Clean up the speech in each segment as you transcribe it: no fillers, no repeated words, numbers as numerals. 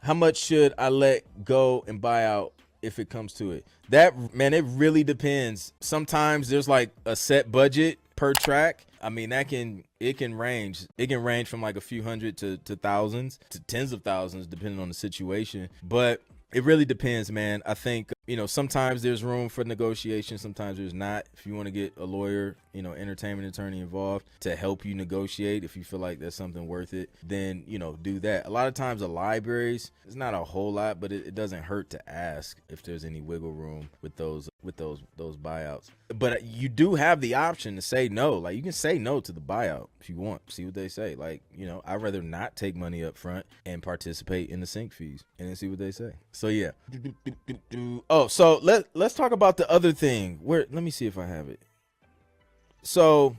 how much should I let go and buy out if it comes to it? That, man, it really depends. Sometimes there's like a set budget per track. I mean, it can range. It can range from like a few hundred to thousands to tens of thousands, depending on the situation. But it really depends, man. I think, sometimes there's room for negotiation. Sometimes there's not. If you want to get a lawyer, entertainment attorney involved to help you negotiate, if you feel like that's something worth it, then, do that. A lot of times the libraries, it's not a whole lot, but it doesn't hurt to ask if there's any wiggle room with those buyouts. But you do have the option to say no. Like, you can say no to the buyout if you want. See what they say. Like, I'd rather not take money up front and participate in the sync fees, and then see what they say. So yeah. Oh, so let's talk about the other thing. Let me see if I have it. So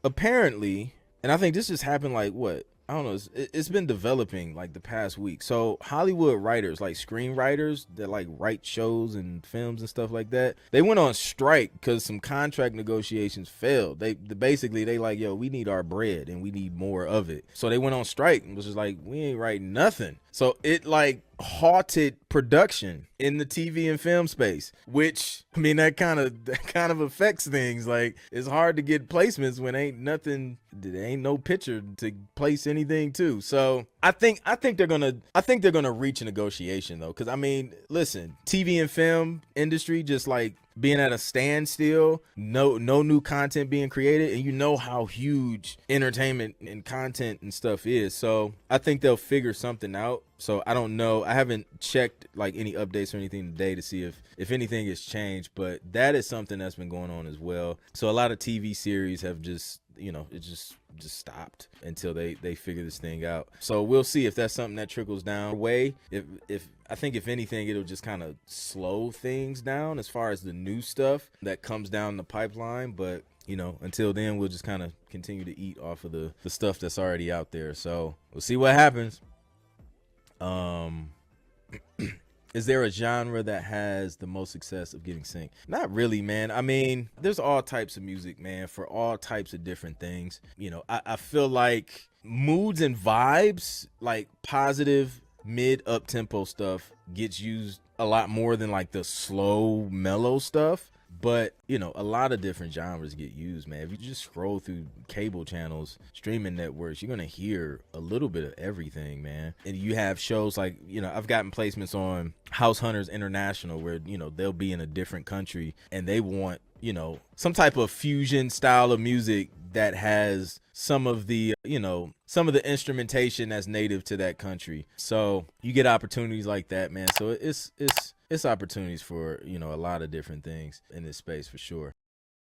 apparently, and I think this just happened like what? I don't know. It's been developing like the past week. So Hollywood writers, like screenwriters that like write shows and films and stuff like that, they went on strike because some contract negotiations failed. They basically like, yo, we need our bread and we need more of it. So they went on strike and was just like, we ain't writing nothing. So it like halted production in the TV and film space, which, I mean, that kind of affects things. Like, it's hard to get placements when ain't no picture to place anything to. So I think they're gonna reach a negotiation though, because I mean, listen, TV and film industry just like being at a standstill, no new content being created, and you know how huge entertainment and content and stuff is. So I think they'll figure something out. So I don't know. I haven't checked like any updates or anything today to see if anything has changed, but that is something that's been going on as well. So a lot of TV series have just, it just stopped until they figure this thing out. So we'll see if that's something that trickles down way. If I think if anything, it'll just kind of slow things down as far as the new stuff that comes down the pipeline. But until then, we'll just kind of continue to eat off of the stuff that's already out there. So we'll see what happens. Is there a genre that has the most success of getting synced? Not really, man. I mean, there's all types of music, man, for all types of different things. I feel like moods and vibes, like positive mid up tempo stuff, gets used a lot more than like the slow mellow stuff. But a lot of different genres get used, man. If you just scroll through cable channels, streaming networks, you're gonna hear a little bit of everything, man. And you have shows like, I've gotten placements on House Hunters International where they'll be in a different country and they want some type of fusion style of music that has some of the instrumentation that's native to that country. So you get opportunities like that, man. So it's opportunities for a lot of different things in this space for sure.